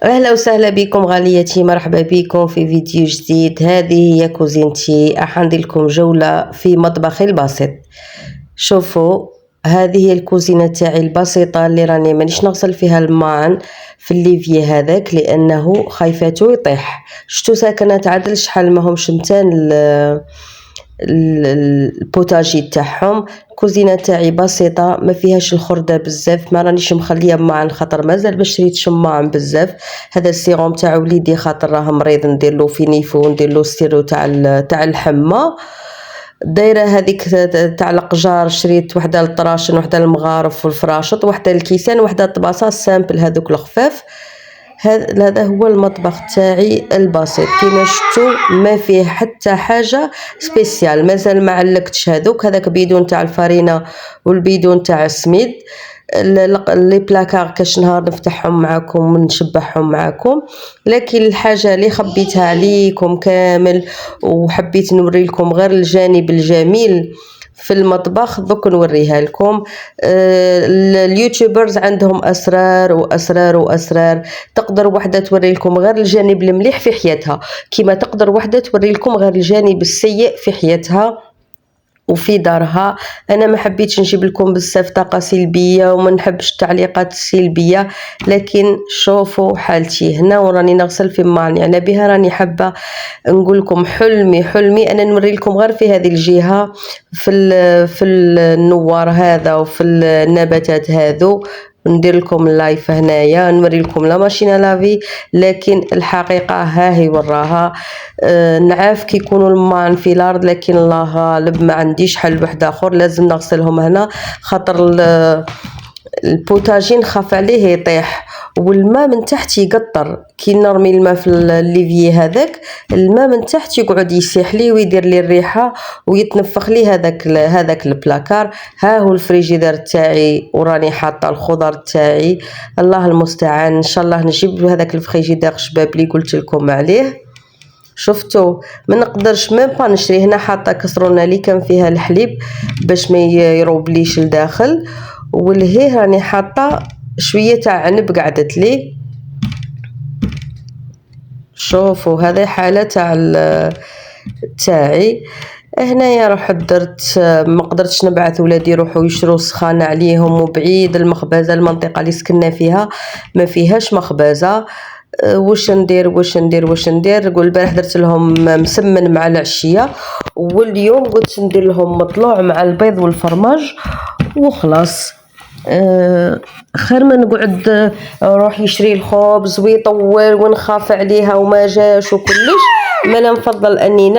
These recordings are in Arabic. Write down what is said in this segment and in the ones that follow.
أهلا وسهلا بكم غاليتي، مرحبا بكم في فيديو جديد. هذه هي كوزينتي، راح ندير لكم جولة في مطبخي البسيط. شوفوا، هذه هي الكوزينة تاعي البسيطة اللي راني مانيش نغسل فيها الماعن في الليفي هذاك لأنه خايفاتو يطيح. شتو ساكنة تعدل شحال ماهمش متان البوتاجي تاعهم. الكوزينه تاعي بسيطه، ما فيهاش الخرده بزاف، ما رانيش مخليه معن خاطر مازال ما شريتش معن بزاف. هذا السيروم تاع وليدي خاطر راه مريض، ندير له فينيفو وندير له ستيرو تاع الحمى. دايره هذيك تاع القجار، شريت وحده للطراشن، وحده للمغارف والفراشط، وحده للكيسان، وحده الطباسه سامبل هذوك الخفاف. هذا هو المطبخ تاعي البسيط كيما شفتوا، ما فيه حتى حاجه سبيسيال. مازال ما علقتش هذاك بيدون تاع الفارينه والبيدون تاع السميد. لي بلاكار كاش نهار نفتحهم معاكم ونشبعهم معاكم، لكن الحاجه اللي خبيتها عليكم كامل وحبيت نوري لكم غير الجانب الجميل في المطبخ دوك نوريها لكم. اليوتيوبرز عندهم اسرار واسرار واسرار، تقدر وحده توري لكم غير الجانب المليح في حياتها، كما تقدر وحده توري لكم غير الجانب السيء في حياتها وفي دارها. انا ما حبيتش نجيب لكم بزاف طاقه سلبيه وما نحبش التعليقات السلبيه، لكن شوفوا حالتي هنا وراني نغسل في ماني على بها. راني حابه نقول لكم حلمي انا نوري لكم غير في هذه الجهه، في النوار هذا وفي النباتات هذو. ندير لكم اللايف هنايا نوري لكم لا ماشينه لافي، لكن الحقيقه ها هي وراها. نعرف كي يكونوا الماعن في الارض، لكن الله غالب ما عنديش حل واحد اخر، لازم نغسلهم هنا خاطر البوتاجين خاف عليه يطيح والماء من تحت يقطر. كي نرمي الماء في الليفي هذاك، الماء من تحت يقعد يسيح لي ويدير لي الريحه ويتنفخ لي هذاك البلاكار. ها هو الفريجيدير تاعي وراني حاطه الخضر تاعي، الله المستعان. ان شاء الله نجيب هذاك الفريجيدير شباب اللي قلت لكم عليه. شفتوا ما نقدرش ميم با نشري. هنا حاطه كسرونه اللي كان فيها الحليب باش ما يروبليش لداخل، والهي راني حاطه شويه تاع عنب قعدت لي. شوفوا هذه حاله تاعي هنايا. روح درت، ما قدرتش نبعث ولادي يروحوا يشروا سخانه عليهم وبعيد المخبزه. المنطقه اللي سكننا فيها ما فيهاش مخبزه. واش ندير نقول البارح درت لهم مسمن مع العشيه، واليوم قلت ندير لهم مطلوع مع البيض والفرماج وخلاص. خير ما نقعد نروح يشري الخبز ويطول ونخاف عليها وما جاش وكلش. ما انا نفضل اني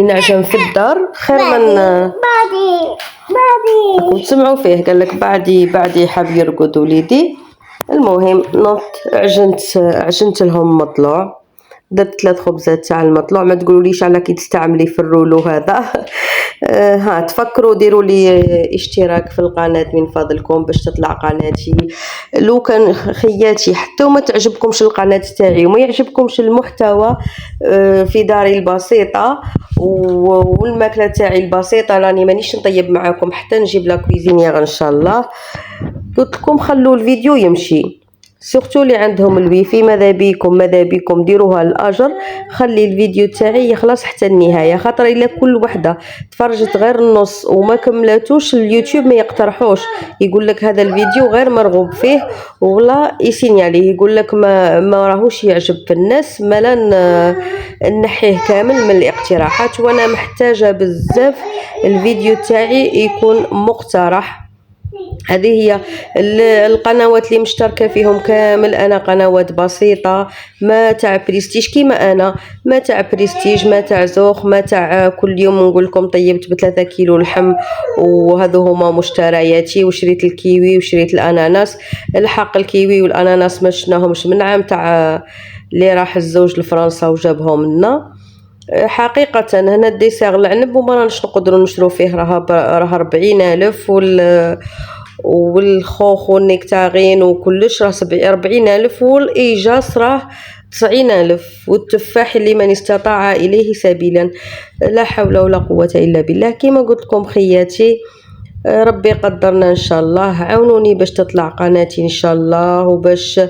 نعجن في الدار خير من بعدي تسمعوا فيه. قال لك بعدي حاب يرقد وليدي. المهم عجنت لهم مطلوع، درت 3 خبزات تاع المطلوع. ما تقولوليش على كي تستعملي في الرولو هذا. ها تفكروا ديروا لي اشتراك في القناه من فضلكم باش تطلع قناتي. لو كان خياتي حتى وما تعجبكمش القناه تاعي وما يعجبكمش المحتوى في داري البسيطه والماكله تاعي البسيطه، راني مانيش نطيب معاكم حتى نجيب لا كويزينيير ان شاء الله. قلت لكم خلوا الفيديو يمشي، سورتو اللي عندهم الويفي. ماذا بيكم ديروها الاجر، خلي الفيديو تاعي يخلص حتى النهايه، خاطر الا كل وحده تفرجت غير النص وما كملاتوش اليوتيوب ما يقترحوش، يقول لك هذا الفيديو غير مرغوب فيه ولا يسينيالي، يقول لك ما راهوش يعجب في الناس، مالا نحيه كامل من الاقتراحات. وانا محتاجه بزاف الفيديو تاعي يكون مقترح. هذه هي القنوات اللي مشتركه فيهم كامل. انا قنوات بسيطه، ما تاع بريستيج كيما انا، ما تاع بريستيج، ما تاع زوخ، ما تاع كل يوم نقول لكم طيبت ب3 كيلو لحم وهذو هما مشترياتي. وشريت الكيوي وشريت الاناناس. الحق الكيوي والاناناس ما شفناهمش من عام تاع اللي راح الزوج لفرنسا وجابهم لنا. حقيقه هنا الديسير العنب وما راناش نقدروا نشرو فيه، راه 40,000 والخوخ والنكتارين وكلش راه 40,000 والايجاص راه 90,000 والتفاح اللي من استطاع اليه سبيلا. لا حول ولا قوه الا بالله. كما قلت لكم خياتي، ربي قدرنا ان شاء الله. عاونوني باش تطلع قناتي ان شاء الله وباش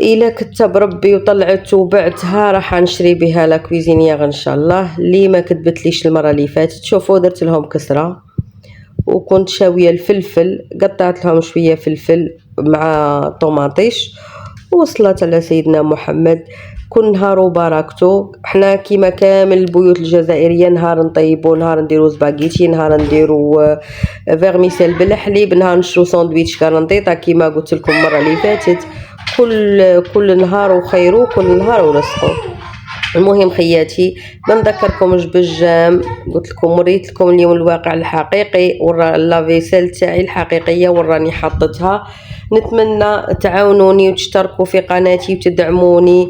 الا كتب ربي وطلعت وبعتها راح نشري بها لا كويزينيير ان شاء الله. اللي ما كتبتليش المره اللي فاتت شوفوا درت لهم كسره وكنت شاويه الفلفل، قطعت لهم شويه فلفل مع طوماطيش وصلت على سيدنا محمد. كل نهار وبركته. حنا كيما كامل البيوت الجزائريه نهار نطيبو، نهار نديرو سباغيتي، نهار نديرو فيرميسيل بالحليب، نهار نشرو ساندويتش كارنطيطه كيما قلت لكم المره اللي فاتت. كل نهار وخيرو، كل نهار ورزقو. المهم خياتي ما نذكركمش بالجام، قلت لكم وريت لكم اليوم الواقع الحقيقي ورا لافيسيل تاعي الحقيقيه وراني حطتها. نتمنى تعاونوني وتشتركوا في قناتي وتدعموني،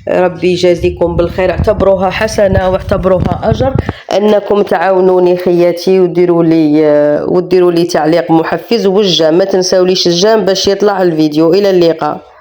ربي يجازيكم بالخير. اعتبروها حسنه واعتبروها اجر انكم تعاونوني خياتي وديروا لي تعليق محفز والجام. ما تنساوليش الجام باش يطلع الفيديو. الى اللقاء.